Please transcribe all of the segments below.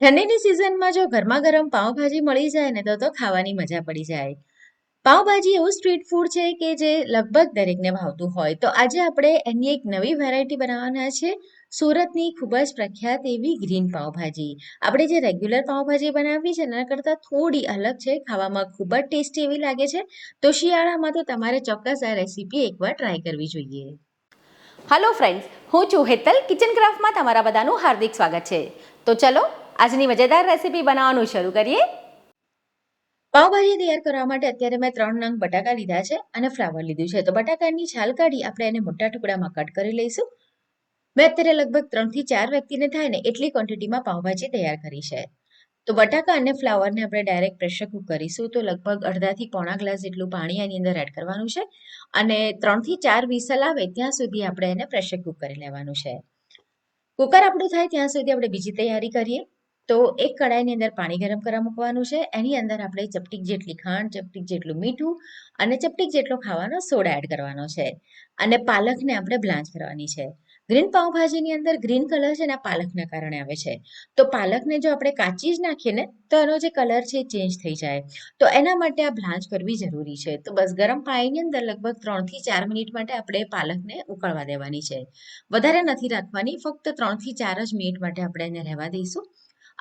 ઠંડીની સિઝનમાં જો ગરમા ગરમ પાવભાજી મળી જાય ને તો ખાવાની મજા પડી જાય. પાવભાજી એવું સ્ટ્રીટ ફૂડ છે કે જે લગભગ દરેકને ભાવતું હોય. તો આજે આપણે એની એક નવી વેરાયટી બનાવવાના છે. સુરતની ખૂબ જ પ્રખ્યાત એવી ગ્રીન પાવભાજી. આપણે જે રેગ્યુલર પાવભાજી બનાવી છે એના કરતાં થોડી અલગ છે. ખાવામાં ખૂબ જ ટેસ્ટી એવી લાગે છે. તો શિયાળામાં તો તમારે ચોક્કસ આ રેસીપી એકવાર ટ્રાય કરવી જોઈએ. હલો ફ્રેન્ડ્સ, હું છું હેતલ. કિચન ક્રાફ્ટમાં તમારા બધાનું હાર્દિક સ્વાગત છે. તો ચલો આજની મજેદાર રેસીપી બનાવવાનું શરૂ કરીએ. પાવભાજી તૈયાર કરવા માટે અત્યારે મેં 3 નંગ બટાકા લીધા છે અને ફ્લાવર લીધું છે. તો બટાકાની છાલ કાઢી આપણે એને મોટા ટુકડામાં કટ કરી લઈશું. મેં અત્યારે લગભગ 3 થી 4 વ્યક્તિને થાય ને એટલી ક્વોન્ટિટીમાં પાવભાજી તૈયાર કરી છે. તો બટાકા અને ફ્લાવરને આપણે ડાયરેક્ટ પ્રેશર કુક કરીશું. તો લગભગ અડધાથી પોણા ગ્લાસ જેટલું પાણી આની અંદર એડ કરવાનું છે અને 3 થી 4 વિસલ આવે ત્યાં સુધી આપણે એને પ્રેશર કુક કરી લેવાનું છે. કુકર આપણું થાય ત્યાં સુધી આપણે બીજી તૈયારી કરીએ. તો એક કડાઈની અંદર પાણી ગરમ કરવા મૂકવાનું છે. એની અંદર આપણે ચપટીક જેટલી ખાંડ, ચપટીક જેટલું મીઠું અને ચપટીક જેટલો ખાવાનો સોડા એડ કરવાનો છે અને પાલકને આપણે બ્લાન્ચ કરવાની છે. ગ્રીન પાવભાજીની અંદર ગ્રીન કલર છે ને પાલકના કારણે આવે છે. તો પાલકને જો આપણે કાચી જ નાખીએ ને તો એનો જે કલર છે એ ચેન્જ થઈ જાય. તો એના માટે આ બ્લાન્ચ કરવી જરૂરી છે. તો બસ ગરમ પાણીની અંદર લગભગ 3 થી 4 મિનિટ માટે આપણે પાલકને ઉકળવા દેવાની છે. વધારે નથી રાખવાની, ફક્ત 3 થી 4 જ મિનિટ માટે આપણે એને રહેવા દઈશું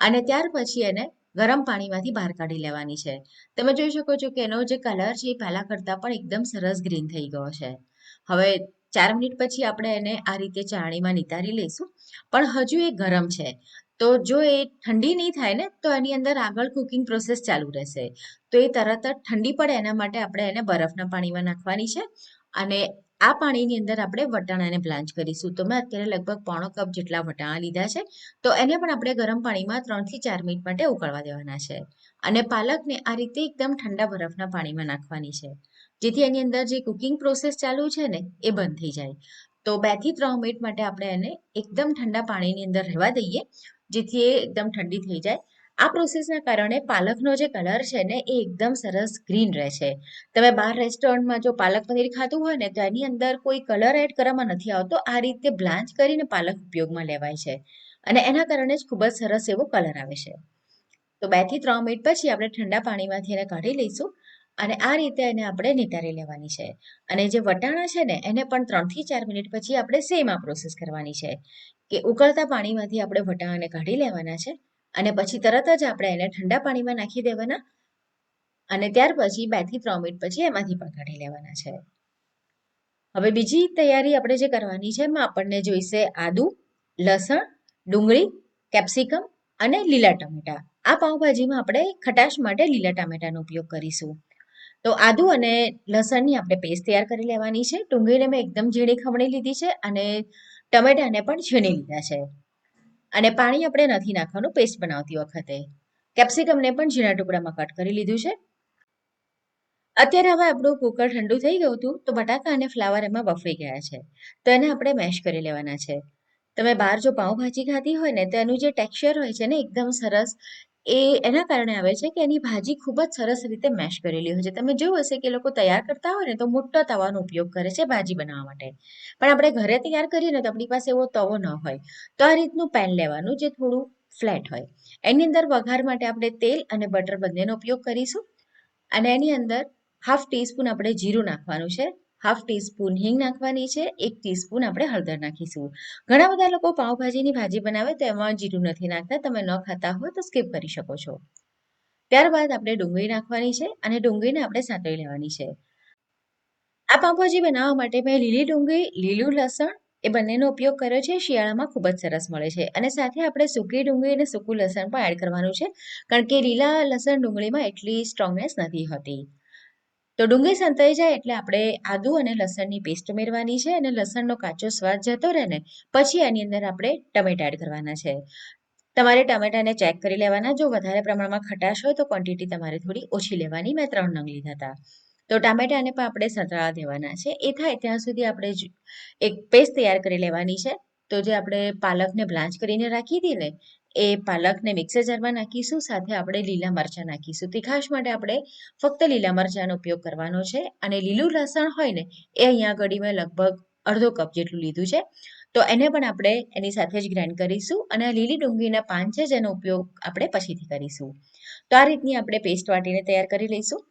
અને ત્યાર પછી એને ગરમ પાણીમાંથી બહાર કાઢી લેવાની છે. તમે જોઈ શકો છો કે એનો જે કલર છે એ પહેલા કરતાં પણ એકદમ સરસ ગ્રીન થઈ ગયો છે. હવે 4 મિનિટ પછી આપણે એને આ રીતે ચાળણીમાં નિતારી લઈશું. પણ હજુ એ ગરમ છે. તો જો એ ઠંડી નહીં થાય ને તો એની અંદર આગળ કુકિંગ પ્રોસેસ ચાલુ રહેશે. તો એ તરત જ ઠંડી પડે એના માટે આપણે એને બરફના પાણીમાં નાખવાની છે અને આ પાણીની અંદર આપણે વટાણાને બ્લાન્ચ કરીશું. તો મેં અત્યારે લગભગ પોણો કપ જેટલા વટાણા લીધા છે. તો એને પણ આપણે ગરમ પાણીમાં 3 થી 4 મિનિટ માટે ઉકળવા દેવાના છે અને પાલકને આ રીતે એકદમ ઠંડા બરફના પાણીમાં નાખવાની છે, જેથી એની અંદર જે કુકિંગ પ્રોસેસ ચાલુ છે ને એ બંધ થઈ જાય. તો 2 થી 3 મિનિટ માટે આપણે એને એકદમ ઠંડા પાણીની અંદર રહેવા દઈએ, જેથી એ એકદમ ઠંડી થઈ જાય. આ પ્રોસેસના કારણે પાલકનો જે કલર છે ને એ એકદમ સરસ ગ્રીન રહે છે. તમે બહાર રેસ્ટોરન્ટમાં જો પાલક પનીર ખાતું હોય ને તો એની અંદર કોઈ કલર એડ કરવામાં નથી આવતો. આ રીતે બ્લાન્ચ કરીને પાલક ઉપયોગમાં લેવાય છે અને એના કારણે જ ખૂબ જ સરસ એવો કલર આવે છે. તો 2 થી 3 મિનિટ પછી આપણે ઠંડા પાણીમાંથી એને કાઢી લઈશું અને આ રીતે એને આપણે નિતારી લેવાની છે. અને જે વટાણા છે ને એને પણ 3 થી 4 મિનિટ પછી આપણે સેમ આ પ્રોસેસ કરવાની છે કે ઉકળતા પાણીમાંથી આપણે વટાણાને કાઢી લેવાના છે અને પછી તરત જ આપણે એને ઠંડા પાણીમાં નાખી દેવાના અને ત્યાર પછી 2 થી 3 મિનિટ પછી એમાંથી પણ કાઢી લેવાના છે. હવે બીજી તૈયારી આપણે જે કરવાની છે એમાં આપણને જોઈશે આદુ, લસણ, ડુંગળી, કેપ્સિકમ અને લીલા ટમેટા. આ પાવભાજીમાં આપણે ખટાશ માટે લીલા ટામેટાનો ઉપયોગ કરીશું. તો આદુ અને લસણની આપણે પેસ્ટ તૈયાર કરી લેવાની છે. ડુંગળીને મેં એકદમ ઝીણી ખમણી લીધી છે અને ટમેટાને પણ છીણી લીધા છે અને પાણી આપણે નથી નાખવાનું પેસ્ટ બનાવતી વખતે. કેપ્સિકમને પણ ઝીણા ટુકડામાં કટ કરી લીધું છે. અત્યારે હવે આપણું કુકર ઠંડુ થઈ ગયું હતું તો બટાકા અને ફ્લાવર એમાં બફાઈ ગયા છે. તો એને આપણે મેશ કરી લેવાના છે. તમે બહાર જો પાઉંભાજી ખાધી હોય ને તો એનું જે ટેક્સચર હોય છે ને એકદમ સરસ, એ એના કારણે આવે છે કે એની ભાજી ખૂબ જ સરસ રીતે મેશ કરેલી હોય છે. તમે જોયું હશે કે લોકો તૈયાર કરતા હોય ને તો મોટા તવાનો ઉપયોગ કરે છે ભાજી બનાવવા માટે. પણ આપણે ઘરે તૈયાર કરીએ ને તો આપણી પાસે એવો તવો ન હોય. તો આ રીતનું પેન લેવાનું જે થોડું ફ્લેટ હોય. એની અંદર વઘાર માટે આપણે તેલ અને બટર બંનેનો ઉપયોગ કરીશું અને એની અંદર હાફ ટીસ્પૂન આપણે જીરું નાખવાનું છે, હાફ ટીસ્પૂન હિંગ નાખવાની છે, 1 ટીસ્પૂન આપણે હળદર નાખીશું. ઘણા બધા લોકો પાવભાજીની ભાજી બનાવે તો એમાં જીરું નથી નાખતા. તમે ન ખાતા હોય તો સ્કીપ કરી શકો છો. ત્યારબાદ આપણે ડુંગળી નાખવાની છે અને ડુંગળીને આપણે સાંતળી લેવાની છે. આ પાવભાજી બનાવવા માટે મેં લીલી ડુંગળી, લીલું લસણ એ બંનેનો ઉપયોગ કર્યો છે. શિયાળામાં ખૂબ જ સરસ મળે છે અને સાથે આપણે સૂકી ડુંગળી અને સૂકું લસણ પણ એડ કરવાનું છે, કારણ કે લીલા લસણ ડુંગળીમાં એટલી સ્ટ્રોંગનેસ નથી હોતી. તો ડુંગળી સંતાઈ જાય એટલે આપણે આદુ અને લસણની પેસ્ટ ઉમેરવાની છે અને લસણનો કાચો સ્વાદ જતો રહે ને પછી એની અંદર આપણે ટમેટા એડ કરવાના છે. તમારે ટમેટાને ચેક કરી લેવાના. જો વધારે પ્રમાણમાં ખટાશ હોય તો ક્વોન્ટિટી તમારે થોડી ઓછી લેવાની. મેં 3 નંગ લીધા હતા. તો ટામેટાને પણ આપણે સંતળાવા દેવાના છે. એ થાય ત્યાં સુધી આપણે એક પેસ્ટ તૈયાર કરી લેવાની છે. તો જે આપણે પાલકને બ્લાન્ચ કરીને રાખી હતી ને એ પાલકને મિક્સર જારમાં નાખીશું. સાથે આપણે લીલા મરચાં નાખીશું. તીખાશ માટે આપણે ફક્ત લીલા મરચાંનો ઉપયોગ કરવાનો છે અને લીલું લસણ હોય ને એ અહીંયા આગળ મેં લગભગ અડધો કપ જેટલું લીધું છે. તો એને પણ આપણે એની સાથે જ ગ્રાઇન્ડ કરીશું અને લીલી ડુંગળીના પાન છે જેનો ઉપયોગ આપણે પછીથી કરીશું. તો આ રીતની આપણે પેસ્ટ વાટીને તૈયાર કરી લઈશું.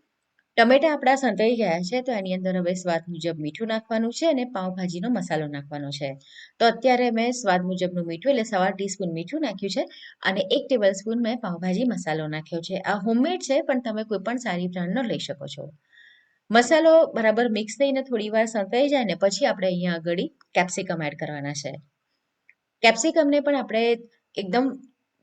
ટમેટા આપણા સંતળાઈ ગયા છે તો એની અંદર હવે સ્વાદ મુજબ મીઠું નાખવાનું છે અને પાઉંભાજીનો મસાલો નાખવાનો છે. તો અત્યારે મેં સ્વાદ મુજબનું મીઠું એટલે 1/4 ટીસ્પૂન મીઠું નાખ્યું છે અને 1 ટેબલ સ્પૂન મેં પાઉંભાજી મસાલો નાખ્યો છે. આ હોમમેડ છે પણ તમે કોઈ પણ સારી બ્રાન્ડનો લઈ શકો છો. મસાલો બરાબર મિક્સ થઈને થોડી વાર સંતળાઈ જાય ને પછી આપણે અહીંયા આગળ કેપ્સિકમ એડ કરવાના છે. કેપ્સિકમને પણ આપણે એકદમ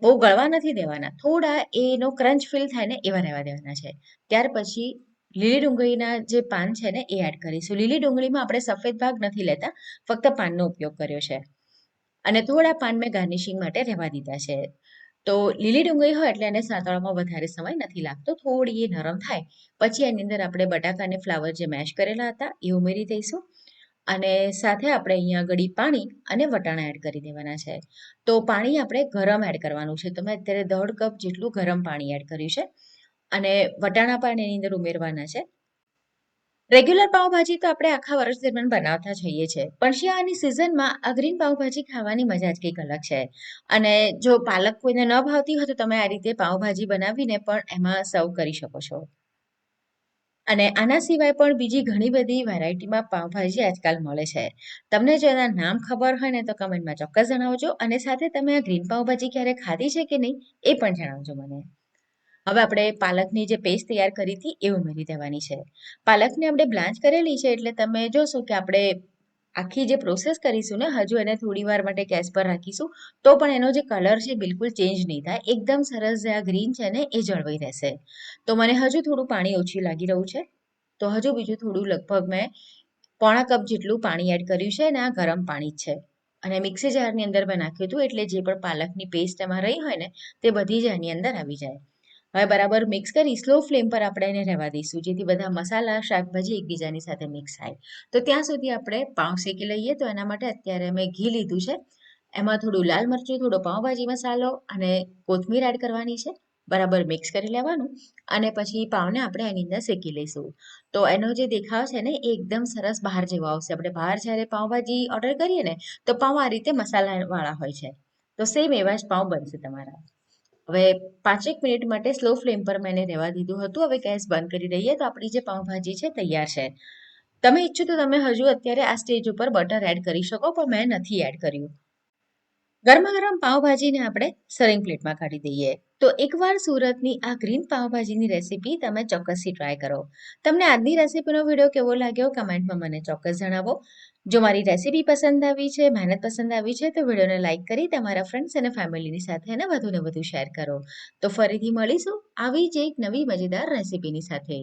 બહુ ગળવા નથી દેવાના, થોડા એનો ક્રંચ ફીલ થાય ને એવા રહેવા દેવાના છે. ત્યાર પછી લીલી ડુંગળીના જે પાન છે ને એ એડ કરીશું. લીલી ડુંગળીમાં આપણે સફેદ ભાગ નથી લેતા, ફક્ત પાનનો ઉપયોગ કર્યો છે અને થોડા પાન મેં ગાર્નિશિંગ માટે રહેવા દીધા છે. તો લીલી ડુંગળી હોય એટલે એને સાંતળવામાં વધારે સમય નથી લાગતો, થોડી એ નરમ થાય પછી એની અંદર આપણે બટાકા અને ફ્લાવર જે મેશ કરેલા હતા એ ઉમેરી દઈશું અને સાથે આપણે અહીંયા આગળ પાણી અને વટાણા એડ કરી દેવાના છે. તો પાણી આપણે ગરમ એડ કરવાનું છે. તો મેં અત્યારે 1/2 કપ જેટલું ગરમ પાણી એડ કર્યું છે અને વટાણા પણ એની અંદર ઉમેરવાના છે. રેગ્યુલર પાવભાજી તો આપણે આખા વર્ષ દરમિયાન બનાવતા જ હોઈએ છીએ, પણ શિયાળાની સિઝનમાં આ ગ્રીન પાવભાજી ખાવાની મજા જ કંઈક અલગ છે. અને જો પાલક કોઈને ન ભાવતી હોય તો તમે આ રીતે પાવભાજી બનાવીને પણ એમાં સર્વ કરી શકો છો. અને આના સિવાય પણ બીજી ઘણી બધી વેરાયટીમાં પાવભાજી આજકાલ મળે છે. તમને જો એના નામ ખબર હોય ને તો કમેન્ટમાં ચોક્કસ જણાવજો અને સાથે તમે આ ગ્રીન પાવભાજી ક્યારે ખાધી છે કે નહીં એ પણ જણાવજો મને. હવે આપણે પાલકની જે પેસ્ટ તૈયાર કરી હતી એ ઉમેરી દેવાની છે. પાલકને આપણે બ્લાન્ચ કરેલી છે એટલે તમે જોશો કે આપણે આખી જે પ્રોસેસ કરીશું ને હજુ એને થોડી વાર માટે ગેસ પર રાખીશું તો પણ એનો જે કલર છે બિલકુલ ચેન્જ નહીં થાય, એકદમ સરસ જે આ ગ્રીન છે ને એ જળવાઈ રહેશે. તો મને હજુ થોડું પાણી ઓછું લાગી રહ્યું છે, તો હજુ બીજું થોડું લગભગ મેં 1/4 કપ જેટલું પાણી એડ કર્યું છે અને આ ગરમ પાણી જ છે અને મિક્સી જારની અંદર મેં નાખ્યું હતું એટલે જે પણ પાલકની પેસ્ટ એમાં રહી હોય ને તે બધી જ એની અંદર આવી જાય. હવે બરાબર મિક્સ કરી સ્લો ફ્લેમ પર આપણે એને રહેવા દઈશું જેથી બધા મસાલા શાકભાજી એકબીજાની સાથે મિક્સ થાય. તો ત્યાં સુધી આપણે પાઉં શેકી લઈએ. તો એના માટે અત્યારે મેં ઘી લીધું છે, એમાં થોડું લાલ મરચું, થોડો પાઉંભાજી મસાલો અને કોથમીર એડ કરવાની છે. બરાબર મિક્સ કરી લેવાનું અને પછી પાઉંને આપણે એની અંદર શેકી લઈશું. તો એનો જે દેખાવ છે ને એ એકદમ સરસ બહાર જેવો આવશે. આપણે બહાર જ્યારે પાઉંભાજી ઓર્ડર કરીએ ને તો પાઉં આ રીતે મસાલાવાળા હોય છે, તો સેમ એવા જ પાઉં બનશે તમારા. હવે 5 મિનિટ માટે સ્લો ફ્લેમ પર મેં એને રહેવા દીધું હતું. હવે ગેસ બંધ કરી દઈએ તો આપણી જે પાઉંભાજી છે તૈયાર છે. તમે ઈચ્છો તો તમે હજુ અત્યારે આ સ્ટેજ ઉપર બટર એડ કરી શકો, પણ મેં નથી એડ કર્યું. ગરમા ગરમ પાવભાજીને આપણે સર્વિંગ પ્લેટમાં કાઢી દઈએ. તો એકવાર સુરતની આ ગ્રીન પાવભાજીની રેસીપી તમે ચોક્કસથી ટ્રાય કરો. તમને આજની રેસીપીનો વિડીયો કેવો લાગ્યો કમેન્ટમાં મને ચોક્કસ જણાવો. જો મારી રેસીપી પસંદ આવી છે, મહેનત પસંદ આવી છે તો વિડીયોને લાઇક કરી તમારા ફ્રેન્ડ્સ અને ફેમિલીની સાથે એને વધુને વધુ શેર કરો. તો ફરીથી મળીશું આવી જ એક નવી મજેદાર રેસીપીની સાથે.